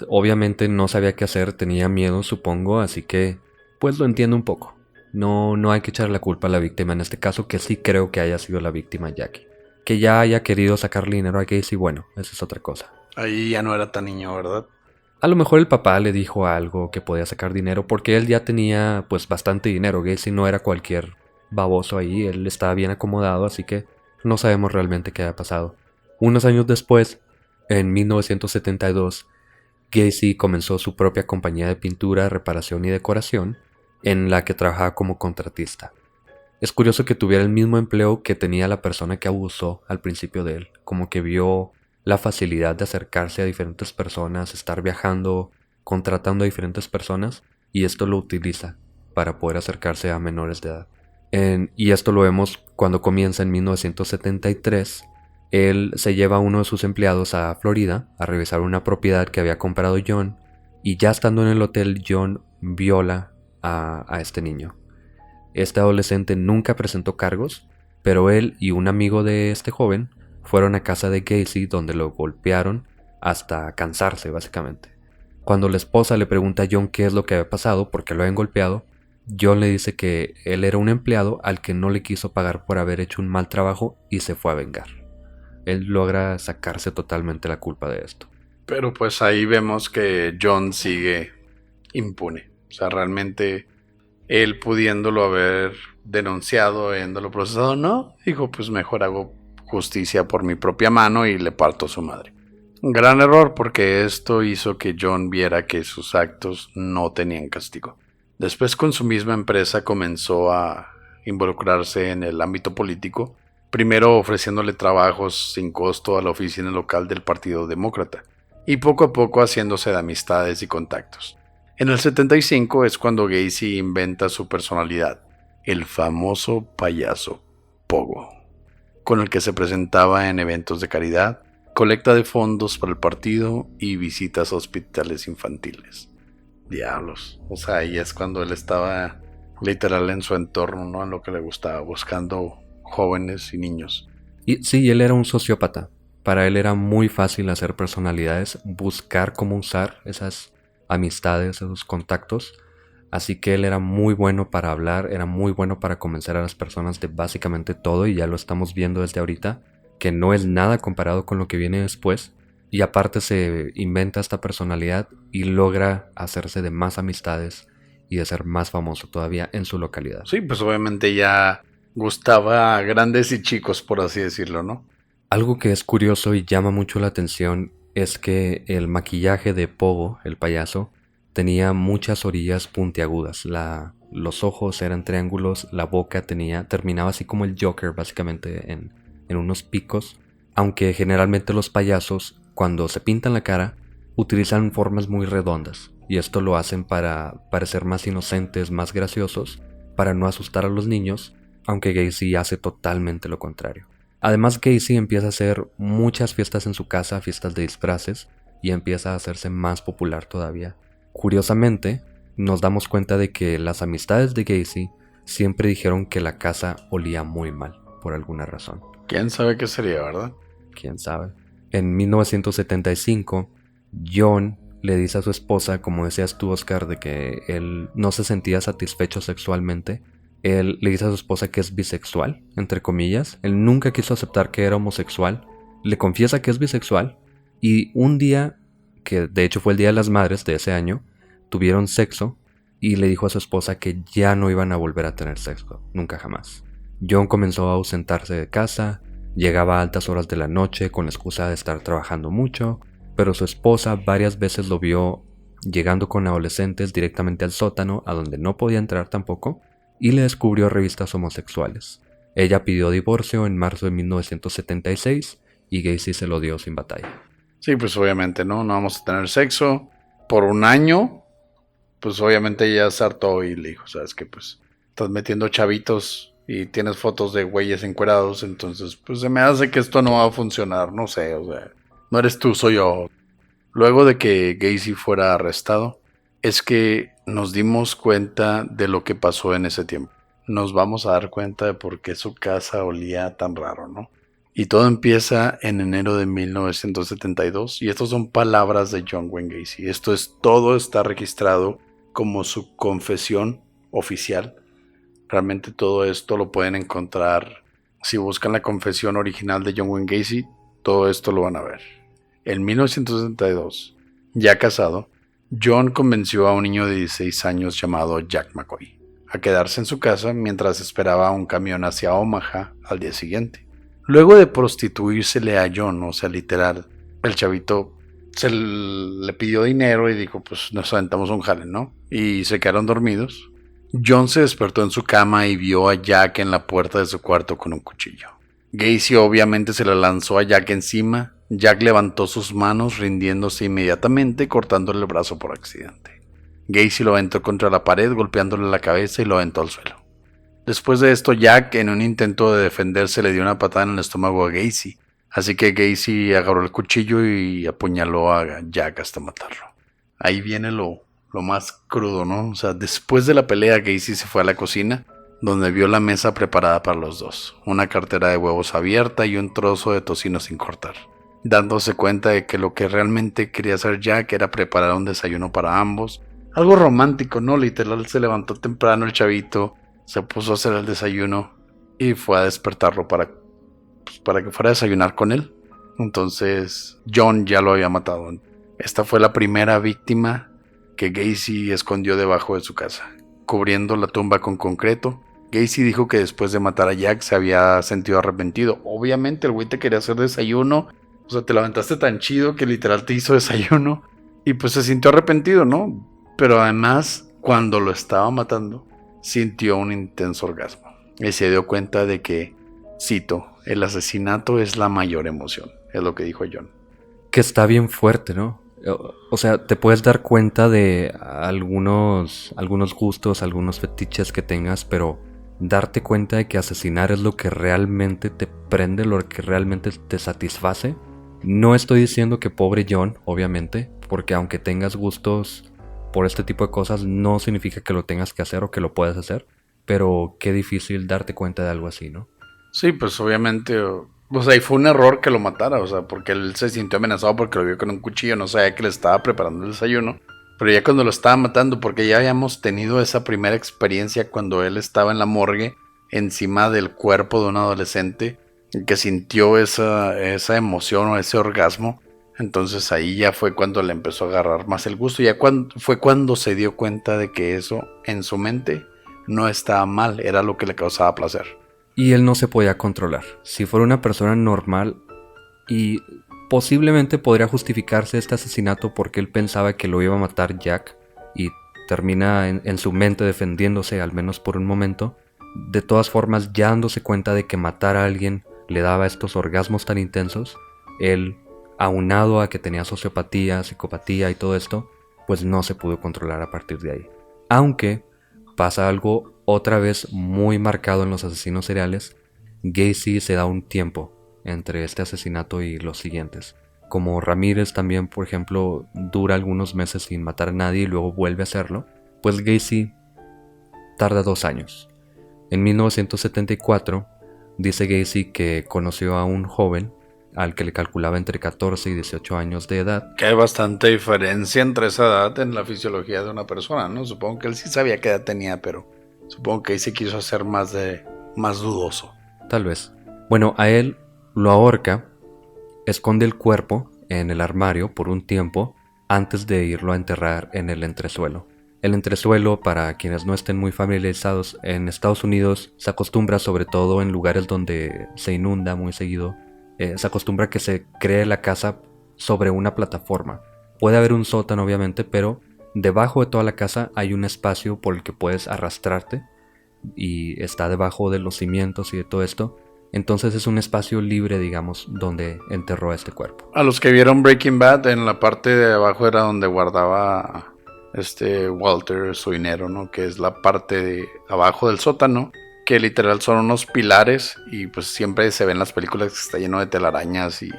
Obviamente no sabía qué hacer, tenía miedo, supongo, así que pues lo entiendo un poco. No hay que echar la culpa a la víctima en este caso, que sí creo que haya sido la víctima Jackie. Que ya haya querido sacarle dinero a Gacy, bueno, esa es otra cosa. Ahí ya no era tan niño, ¿verdad? A lo mejor el papá le dijo algo que podía sacar dinero porque él ya tenía pues bastante dinero. Gacy no era cualquier baboso ahí, él estaba bien acomodado, así que no sabemos realmente qué ha pasado. Unos años después, en 1972, Gacy comenzó su propia compañía de pintura, reparación y decoración, en la que trabajaba como contratista. Es curioso que tuviera el mismo empleo que tenía la persona que abusó al principio de él, como que vio la facilidad de acercarse a diferentes personas, estar viajando, contratando a diferentes personas, y esto lo utiliza para poder acercarse a menores de edad. Y esto lo vemos cuando comienza en 1973. Él se lleva a uno de sus empleados a Florida a revisar una propiedad que había comprado John, y ya estando en el hotel, John viola a este niño. Este adolescente nunca presentó cargos, pero él y un amigo de este joven fueron a casa de Gacy donde lo golpearon hasta cansarse básicamente. Cuando la esposa le pregunta a John qué es lo que había pasado, por qué lo habían golpeado, John le dice que él era un empleado al que no le quiso pagar por haber hecho un mal trabajo y se fue a vengar. Él logra sacarse totalmente la culpa de esto. Pero pues ahí vemos que John sigue impune. O sea, realmente él pudiéndolo haber denunciado, habiéndolo procesado, no. Dijo, pues mejor hago justicia por mi propia mano y le parto a su madre. Un gran error porque esto hizo que John viera que sus actos no tenían castigo. Después con su misma empresa comenzó a involucrarse en el ámbito político, primero ofreciéndole trabajos sin costo a la oficina local del Partido Demócrata, y poco a poco haciéndose de amistades y contactos. En el 75 es cuando Gacy inventa su personalidad, el famoso payaso Pogo, con el que se presentaba en eventos de caridad, colecta de fondos para el partido y visitas a hospitales infantiles. Diablos, o sea, ahí es cuando él estaba literal en su entorno, ¿no? En lo que le gustaba, buscando jóvenes y niños. Y sí, él era un sociópata. Para él era muy fácil hacer personalidades, buscar cómo usar esas amistades, esos contactos Así que él era muy bueno para hablar, era muy bueno para convencer a las personas de básicamente todo, y ya lo estamos viendo desde ahorita, que no es nada comparado con lo que viene después. Y aparte se inventa esta personalidad y logra hacerse de más amistades y de ser más famoso todavía en su localidad. Sí, pues obviamente ya gustaba a grandes y chicos, por así decirlo, ¿no? Algo que es curioso y llama mucho la atención es que el maquillaje de Pogo, el payaso, tenía muchas orillas puntiagudas. Los ojos eran triángulos, la boca terminaba así como el Joker, básicamente en unos picos. Aunque generalmente los payasos, cuando se pintan la cara, utilizan formas muy redondas. Y esto lo hacen para parecer más inocentes, más graciosos, para no asustar a los niños, aunque Gacy hace totalmente lo contrario. Además, Gacy empieza a hacer muchas fiestas en su casa, fiestas de disfraces, y empieza a hacerse más popular todavía. Curiosamente, nos damos cuenta de que las amistades de Gacy siempre dijeron que la casa olía muy mal, por alguna razón. ¿Quién sabe qué sería, verdad? ¿Quién sabe? En 1975, John le dice a su esposa, como decías tú, Oscar, de que él no se sentía satisfecho sexualmente. Él le dice a su esposa que es bisexual, entre comillas. Él nunca quiso aceptar que era homosexual. Le confiesa que es bisexual. Y un día, que de hecho fue el Día de las Madres de ese año, tuvieron sexo y le dijo a su esposa que ya no iban a volver a tener sexo, nunca jamás. John comenzó a ausentarse de casa, llegaba a altas horas de la noche con la excusa de estar trabajando mucho, pero su esposa varias veces lo vio llegando con adolescentes directamente al sótano, a donde no podía entrar tampoco, y le descubrió revistas homosexuales. Ella pidió divorcio en marzo de 1976 y Gacy se lo dio sin batalla. Sí, pues obviamente, ¿no? No vamos a tener sexo por un año. Pues obviamente ya se hartó y le dijo, sabes que pues estás metiendo chavitos y tienes fotos de güeyes encuerados, entonces pues se me hace que esto no va a funcionar, no sé, o sea, no eres tú, soy yo. Luego de que Gacy fuera arrestado, es que nos dimos cuenta de lo que pasó en ese tiempo. Nos vamos a dar cuenta de por qué su casa olía tan raro, ¿no? Y todo empieza en enero de 1972 y estas son palabras de John Wayne Gacy. Todo está registrado como su confesión oficial. Realmente todo esto lo pueden encontrar si buscan la confesión original de John Wayne Gacy. Todo esto lo van a ver. En 1972, ya casado, John convenció a un niño de 16 años llamado Jack McCoy a quedarse en su casa mientras esperaba un camión hacia Omaha al día siguiente. Luego de prostituírsele a John, o sea, literal, el chavito le pidió dinero y dijo, pues nos aventamos un jale, ¿no? Y se quedaron dormidos. John se despertó en su cama y vio a Jack en la puerta de su cuarto con un cuchillo. Gacy obviamente se le lanzó a Jack encima. Jack levantó sus manos rindiéndose inmediatamente, cortándole el brazo por accidente. Gacy lo aventó contra la pared, golpeándole la cabeza y lo aventó al suelo. Después de esto, Jack, en un intento de defenderse, le dio una patada en el estómago a Gacy. Así que Gacy agarró el cuchillo y apuñaló a Jack hasta matarlo. Ahí viene lo más crudo, ¿no? O sea, después de la pelea, Gacy se fue a la cocina, donde vio la mesa preparada para los dos. Una cartera de huevos abierta y un trozo de tocino sin cortar. Dándose cuenta de que lo que realmente quería hacer Jack era preparar un desayuno para ambos. Algo romántico, ¿no? Literal, se levantó temprano el chavito, se puso a hacer el desayuno y fue a despertarlo para que fuera a desayunar con él. Entonces John ya lo había matado. Esta fue la primera víctima que Gacy escondió debajo de su casa, cubriendo la tumba con concreto. Gacy dijo que después de matar a Jack se había sentido arrepentido. Obviamente el güey te quería hacer desayuno, o sea, te levantaste tan chido que literal te hizo desayuno y pues se sintió arrepentido, ¿no? Pero además, cuando lo estaba matando, sintió un intenso orgasmo y se dio cuenta de que, cito, el asesinato es la mayor emoción, es lo que dijo John. Que está bien fuerte, ¿no? O sea, te puedes dar cuenta de algunos gustos, algunos fetiches que tengas, pero darte cuenta de que asesinar es lo que realmente te prende, lo que realmente te satisface. No estoy diciendo que pobre John, obviamente, porque aunque tengas gustos por este tipo de cosas, no significa que lo tengas que hacer o que lo puedas hacer, pero qué difícil darte cuenta de algo así, ¿no? Sí, pues obviamente, o sea, y fue un error que lo matara, o sea, porque él se sintió amenazado porque lo vio con un cuchillo, no sabía que le estaba preparando el desayuno. Pero ya cuando lo estaba matando, porque ya habíamos tenido esa primera experiencia cuando él estaba en la morgue encima del cuerpo de un adolescente que sintió esa emoción o ese orgasmo. Entonces ahí ya fue cuando le empezó a agarrar más el gusto. Fue cuando se dio cuenta de que eso en su mente no estaba mal, era lo que le causaba placer. Y él no se podía controlar. Si fuera una persona normal, y posiblemente podría justificarse este asesinato porque él pensaba que lo iba a matar Jack y termina en su mente defendiéndose, al menos por un momento. De todas formas, ya dándose cuenta de que matar a alguien le daba estos orgasmos tan intensos, él, aunado a que tenía sociopatía, psicopatía y todo esto, pues no se pudo controlar a partir de ahí. Aunque pasa algo otra vez muy marcado en los asesinos seriales. Gacy se da un tiempo entre este asesinato y los siguientes. Como Ramírez también, por ejemplo, dura algunos meses sin matar a nadie y luego vuelve a hacerlo, pues Gacy tarda 2 años. En 1974 dice Gacy que conoció a un joven al que le calculaba entre 14 y 18 años de edad. Que hay bastante diferencia entre esa edad en la fisiología de una persona, ¿no? Supongo que él sí sabía qué edad tenía, pero supongo que ahí se quiso hacer más dudoso. Tal vez. Bueno, a él lo ahorca, esconde el cuerpo en el armario por un tiempo antes de irlo a enterrar en el entresuelo. El entresuelo, para quienes no estén muy familiarizados, en Estados Unidos se acostumbra, sobre todo en lugares donde se inunda muy seguido, se acostumbra que se cree la casa sobre una plataforma. Puede haber un sótano obviamente, pero debajo de toda la casa hay un espacio por el que puedes arrastrarte y está debajo de los cimientos y de todo esto. Entonces es un espacio libre, digamos, donde enterró a este cuerpo. A los que vieron Breaking Bad, en la parte de abajo era donde guardaba Walter su dinero, ¿no? Que es la parte de abajo del sótano, que literal son unos pilares y pues siempre se ven en las películas que está lleno de telarañas y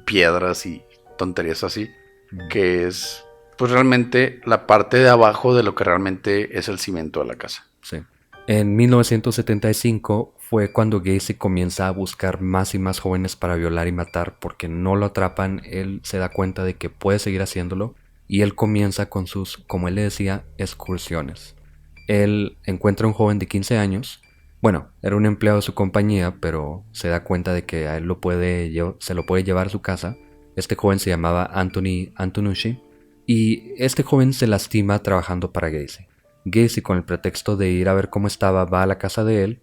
piedras y tonterías así, que es pues realmente la parte de abajo de lo que realmente es el cimiento de la casa. Sí. En 1975 fue cuando Gacy comienza a buscar más y más jóvenes para violar y matar porque no lo atrapan. Él se da cuenta de que puede seguir haciéndolo y él comienza con sus, como él le decía, excursiones. Él encuentra a un joven de 15 años. Bueno, era un empleado de su compañía, pero se da cuenta de que a él se lo puede llevar a su casa. Este joven se llamaba Anthony Antonucci y este joven se lastima trabajando para Gacy. Gacy, con el pretexto de ir a ver cómo estaba, va a la casa de él,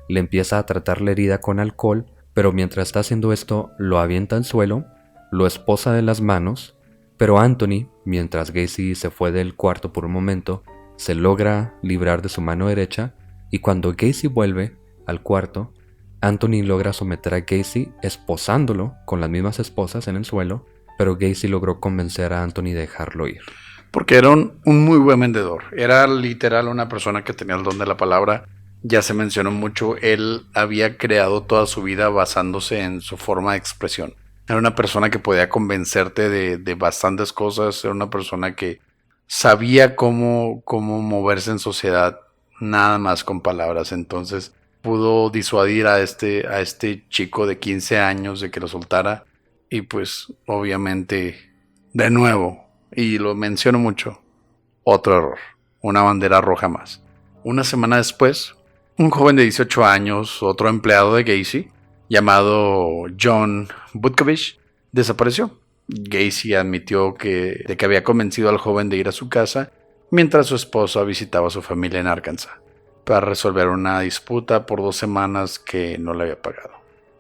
le empieza a tratar la herida con alcohol, pero mientras está haciendo esto lo avienta al suelo, lo esposa de las manos, pero Anthony, mientras Gacy se fue del cuarto por un momento, se logra librar de su mano derecha y cuando Gacy vuelve al cuarto, Anthony logra someter a Gacy esposándolo con las mismas esposas en el suelo, pero Gacy logró convencer a Anthony de dejarlo ir. Porque era un muy buen vendedor. Era literal una persona que tenía el don de la palabra. Ya se mencionó mucho, él había creado toda su vida basándose en su forma de expresión. Era una persona que podía convencerte de bastantes cosas. Era una persona que sabía cómo moverse en sociedad nada más con palabras. Entonces pudo disuadir a este chico de 15 años de que lo soltara. Y pues obviamente, de nuevo, y lo menciono mucho, otro error, una bandera roja más. Una semana después, un joven de 18 años, otro empleado de Gacy, llamado John Butkovich, desapareció. Gacy admitió de que había convencido al joven de ir a su casa mientras su esposa visitaba a su familia en Arkansas para resolver una disputa por 2 semanas que no le había pagado.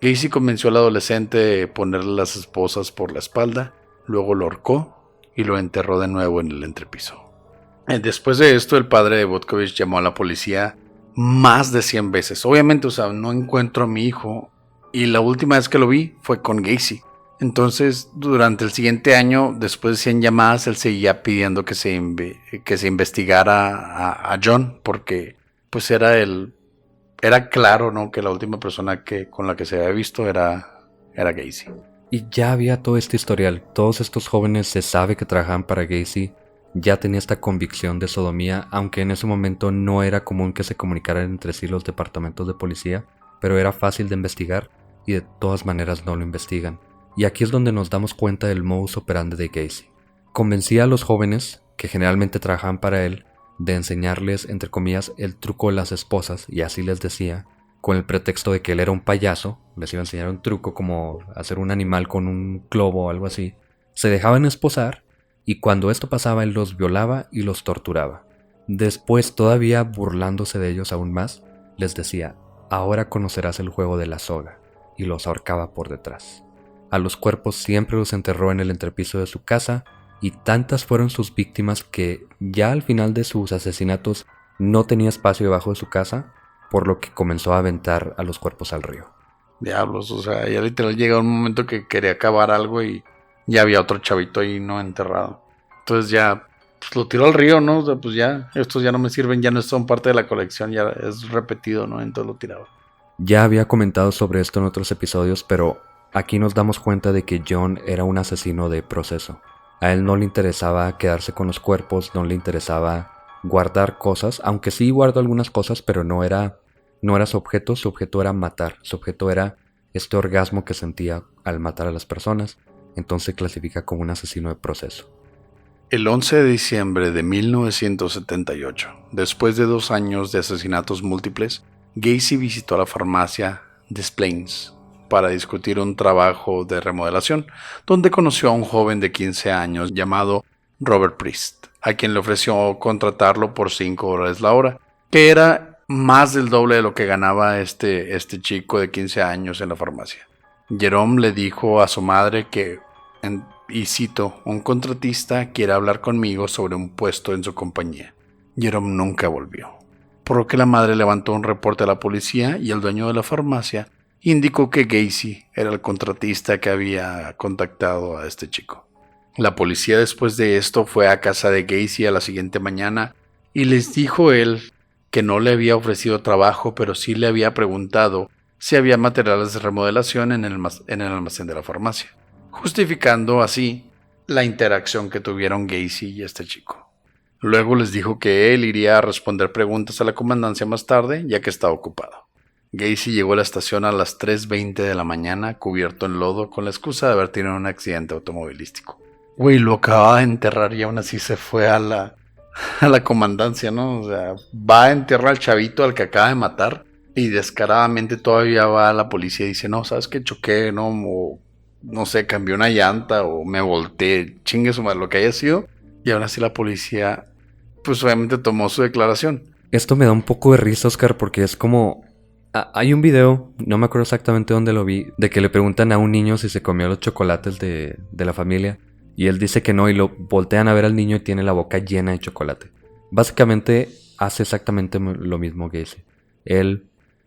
Gacy convenció al adolescente de ponerle las esposas por la espalda, luego lo ahorcó y lo enterró de nuevo en el entrepiso. Después de esto, el padre de Butkovich llamó a la policía más de 100 veces. Obviamente, no encuentro a mi hijo y la última vez que lo vi fue con Gacy. Entonces, durante el siguiente año, después de 100 llamadas, él seguía pidiendo que se investigara a John porque pues era claro, ¿no? Que la última persona con la que se había visto era Gacy. Y ya había todo este historial. Todos estos jóvenes se sabe que trabajaban para Gacy. Ya tenía esta convicción de sodomía, aunque en ese momento no era común que se comunicaran entre sí los departamentos de policía, pero era fácil de investigar y de todas maneras no lo investigan. Y aquí es donde nos damos cuenta del modus operandi de Gacy. Convencía a los jóvenes que generalmente trabajaban para él, de enseñarles, entre comillas, el truco de las esposas, y así les decía, con el pretexto de que él era un payaso, les iba a enseñar un truco como hacer un animal con un globo o algo así. Se dejaban esposar, y cuando esto pasaba él los violaba y los torturaba. Después, todavía burlándose de ellos aún más, les decía: ahora conocerás el juego de la soga, y los ahorcaba por detrás. A los cuerpos siempre los enterró en el entrepiso de su casa, y tantas fueron sus víctimas que ya al final de sus asesinatos no tenía espacio debajo de su casa, por lo que comenzó a aventar a los cuerpos al río. Diablos, o sea, ya literal llega un momento que quería acabar algo y ya había otro chavito ahí no enterrado. Entonces ya pues, lo tiró al río, ¿no? O sea, pues ya, estos ya no me sirven, ya no son parte de la colección, ya es repetido, ¿no? Entonces lo tiraba. Ya había comentado sobre esto en otros episodios, pero aquí nos damos cuenta de que John era un asesino de proceso. A él no le interesaba quedarse con los cuerpos, no le interesaba guardar cosas, aunque sí guardó algunas cosas, pero no era su objeto era matar, su objeto era este orgasmo que sentía al matar a las personas, entonces se clasifica como un asesino de proceso. El 11 de diciembre de 1978, después de 2 años de asesinatos múltiples, Gacy visitó la farmacia Des Plaines para discutir un trabajo de remodelación, donde conoció a un joven de 15 años llamado Robert Priest, a quien le ofreció contratarlo por $5 la hora, que era más del doble de lo que ganaba este chico de 15 años en la farmacia. Jerome le dijo a su madre que, y cito, un contratista quiere hablar conmigo sobre un puesto en su compañía. Jerome nunca volvió, por lo que la madre levantó un reporte a la policía y el dueño de la farmacia indicó que Gacy era el contratista que había contactado a este chico. La policía después de esto fue a casa de Gacy a la siguiente mañana y les dijo él que no le había ofrecido trabajo, pero sí le había preguntado si había materiales de remodelación en el almacén de la farmacia, justificando así la interacción que tuvieron Gacy y este chico. Luego les dijo que él iría a responder preguntas a la comandancia más tarde, ya que estaba ocupado. Gacy llegó a la estación a las 3:20 de la mañana, cubierto en lodo, con la excusa de haber tenido un accidente automovilístico. Güey, lo acababa de enterrar y aún así se fue a la comandancia, ¿no? O sea, va a enterrar al chavito al que acaba de matar y descaradamente todavía va a la policía y dice: no, ¿sabes qué? Choqué, ¿no? O, no sé, cambié una llanta o me volteé, chingue su madre, lo que haya sido. Y aún así la policía, pues obviamente tomó su declaración. Esto me da un poco de risa, Oscar, porque es como... hay un video, no me acuerdo exactamente dónde lo vi, de que le preguntan a un niño si se comió los chocolates de la familia. Y él dice que no, y lo voltean a ver al niño y tiene la boca llena de chocolate. Básicamente hace exactamente lo mismo Gacy. Él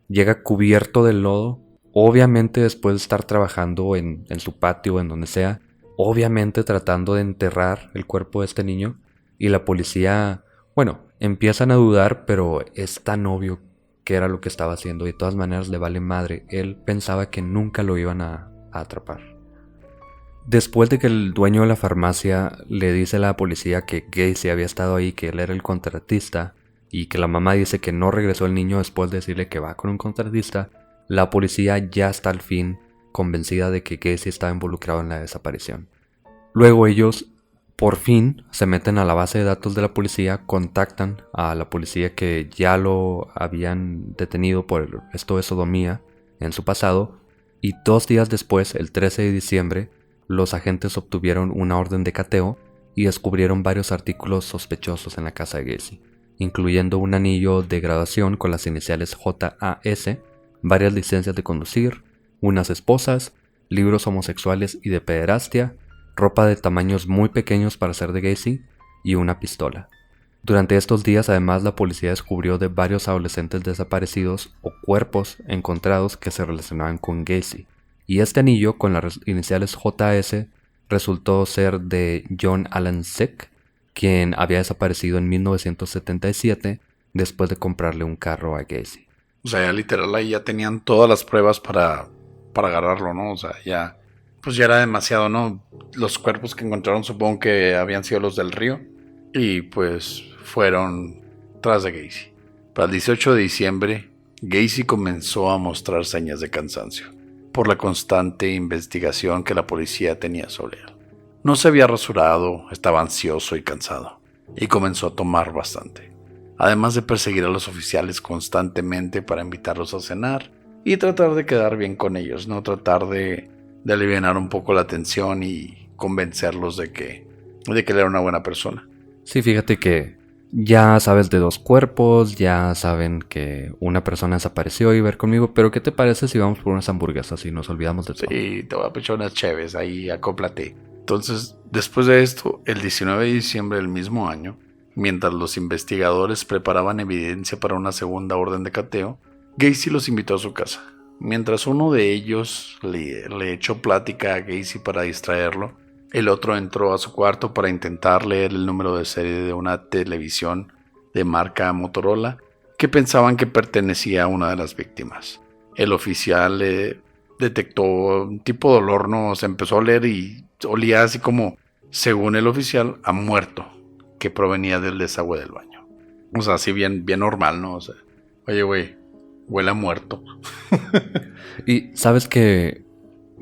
llega cubierto de lodo, obviamente después de estar trabajando en su patio, en donde sea, obviamente tratando de enterrar el cuerpo de este niño. Y la policía, bueno, empiezan a dudar, pero es tan obvio que era lo que estaba haciendo y de todas maneras le vale madre. Él pensaba que nunca lo iban a atrapar. Después de que el dueño de la farmacia le dice a la policía que Gacy había estado ahí, que él era el contratista, y que la mamá dice que no regresó el niño después de decirle que va con un contratista, la policía ya está al fin convencida de que Gacy estaba involucrado en la desaparición. Luego ellos, por fin, se meten a la base de datos de la policía, contactan a la policía que ya lo habían detenido por esto de sodomía en su pasado, y 2 días después, el 13 de diciembre, los agentes obtuvieron una orden de cateo y descubrieron varios artículos sospechosos en la casa de Gacy, incluyendo un anillo de graduación con las iniciales JAS, varias licencias de conducir, unas esposas, libros homosexuales y de pederastia, ropa de tamaños muy pequeños para ser de Gacy y una pistola. Durante estos días, además, la policía descubrió de varios adolescentes desaparecidos o cuerpos encontrados que se relacionaban con Gacy. Y este anillo, con las iniciales JS, resultó ser de John Allen Sick, quien había desaparecido en 1977 después de comprarle un carro a Gacy. O sea, ya literal ahí ya tenían todas las pruebas para agarrarlo, ¿no? O sea, ya era demasiado, ¿no? Los cuerpos que encontraron supongo que habían sido los del río y pues fueron tras de Gacy. Para el 18 de diciembre, Gacy comenzó a mostrar señas de cansancio por la constante investigación que la policía tenía sobre él. No se había rasurado, estaba ansioso y cansado. y comenzó a tomar bastante, además de perseguir a los oficiales constantemente para invitarlos a cenar y tratar de quedar bien con ellos, no tratar de alivianar un poco la tensión y convencerlos de que él era una buena persona. Sí, fíjate que ya sabes de 2 cuerpos, ya saben que una persona desapareció y ver conmigo, pero ¿qué te parece si vamos por unas hamburguesas y nos olvidamos de todo? Sí, te voy a echar unas cheves, ahí acóplate. Entonces, después de esto, el 19 de diciembre del mismo año, mientras los investigadores preparaban evidencia para una segunda orden de cateo, Gacy los invitó a su casa. Mientras uno de ellos le echó plática a Gacy para distraerlo, el otro entró a su cuarto para intentar leer el número de serie de una televisión de marca Motorola que pensaban que pertenecía a una de las víctimas. El oficial detectó un tipo de olor, ¿no? Se empezó a oler y olía así como, según el oficial, a muerto, que provenía del desagüe del baño. O sea, así bien normal, ¿no? O sea, oye, güey, huele a muerto. Y sabes que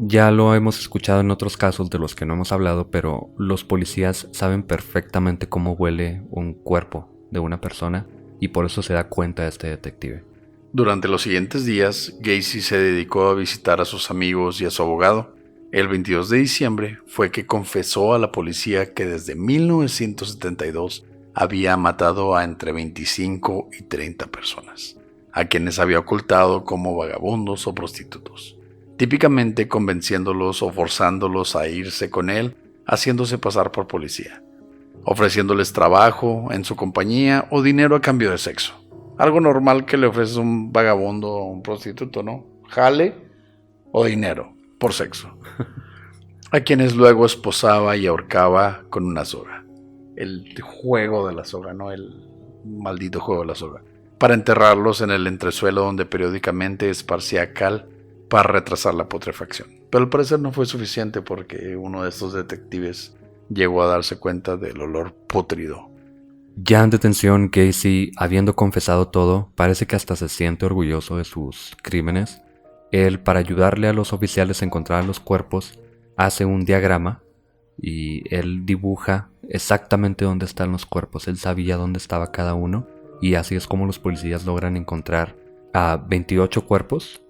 ya lo hemos escuchado en otros casos de los que no hemos hablado, pero los policías saben perfectamente cómo huele un cuerpo de una persona y por eso se da cuenta este detective. Durante los siguientes días, Gacy se dedicó a visitar a sus amigos y a su abogado. El 22 de diciembre fue que confesó a la policía que desde 1972 había matado a entre 25 y 30 personas, a quienes había ocultado como vagabundos o prostitutos, típicamente convenciéndolos o forzándolos a irse con él, haciéndose pasar por policía, ofreciéndoles trabajo en su compañía o dinero a cambio de sexo. Algo normal que le ofreces a un vagabundo o un prostituto, ¿no? Jale o dinero por sexo. A quienes luego esposaba y ahorcaba con una soga. El juego de la soga, ¿no? El maldito juego de la soga. Para enterrarlos en el entresuelo donde periódicamente esparcía cal para retrasar la putrefacción. Pero al parecer no fue suficiente porque uno de estos detectives llegó a darse cuenta del olor pútrido. Ya en detención, Gacy, habiendo confesado todo, parece que hasta se siente orgulloso de sus crímenes. Él, para ayudarle a los oficiales a encontrar los cuerpos, hace un diagrama y él dibuja exactamente dónde están los cuerpos. Él sabía dónde estaba cada uno y así es como los policías logran encontrar a 28 cuerpos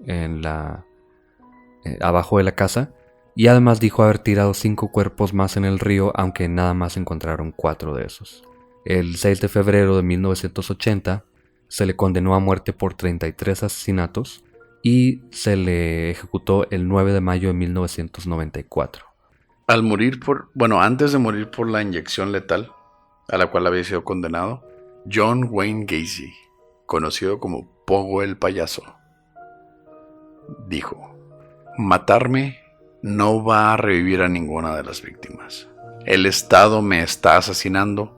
abajo de la casa, y además dijo haber tirado 5 cuerpos más en el río, aunque nada más encontraron 4 de esos. El 6 de febrero de 1980 se le condenó a muerte por 33 asesinatos y se le ejecutó el 9 de mayo de 1994. Antes de morir por la inyección letal a la cual había sido condenado, John Wayne Gacy, conocido como Pogo el Payaso, dijo: matarme no va a revivir a ninguna de las víctimas. El Estado me está asesinando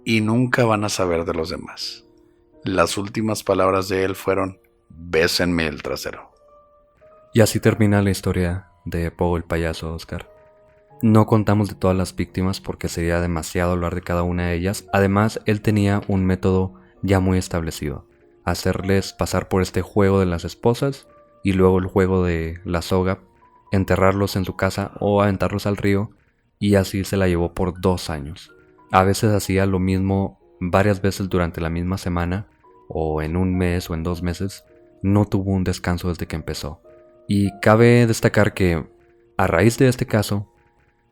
y nunca van a saber de los demás. Las últimas palabras de él fueron: bésenme el trasero. Y así termina la historia de Pogo el Payaso, Oscar. No contamos de todas las víctimas porque sería demasiado hablar de cada una de ellas. Además, él tenía un método ya muy establecido: hacerles pasar por este juego de las esposas y luego el juego de la soga, enterrarlos en su casa o aventarlos al río, y así se la llevó por 2 años. A veces hacía lo mismo varias veces durante la misma semana, o en un mes o en 2 meses. No tuvo un descanso desde que empezó. Y cabe destacar que, a raíz de este caso,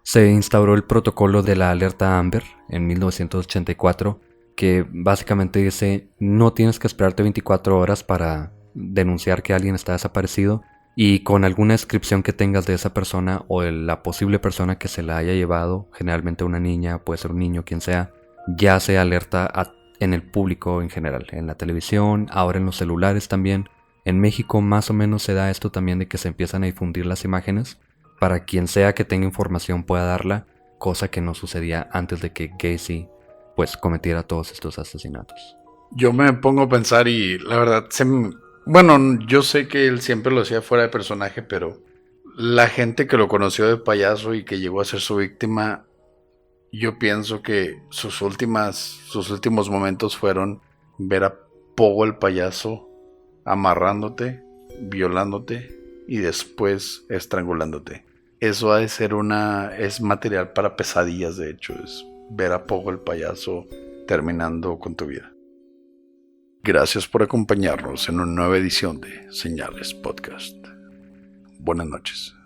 se instauró el protocolo de la alerta Amber en 1984, que básicamente dice: no tienes que esperarte 24 horas para denunciar que alguien está desaparecido, y con alguna descripción que tengas de esa persona o de la posible persona que se la haya llevado, generalmente una niña, puede ser un niño, quien sea, ya se alerta en el público en general, en la televisión, ahora en los celulares también. En México más o menos se da esto también, de que se empiezan a difundir las imágenes para quien sea que tenga información pueda darla, cosa que no sucedía antes de que Gacy pues cometiera todos estos asesinatos. Yo me pongo a pensar y la verdad yo sé que él siempre lo hacía fuera de personaje, pero la gente que lo conoció de payaso y que llegó a ser su víctima, yo pienso que sus últimos momentos fueron ver a Pogo el Payaso amarrándote, violándote y después estrangulándote. Eso ha de ser es material para pesadillas, de hecho. ver a Pogo el payaso terminando con tu vida. Gracias por acompañarnos en una nueva edición de Señales Podcast. Buenas noches.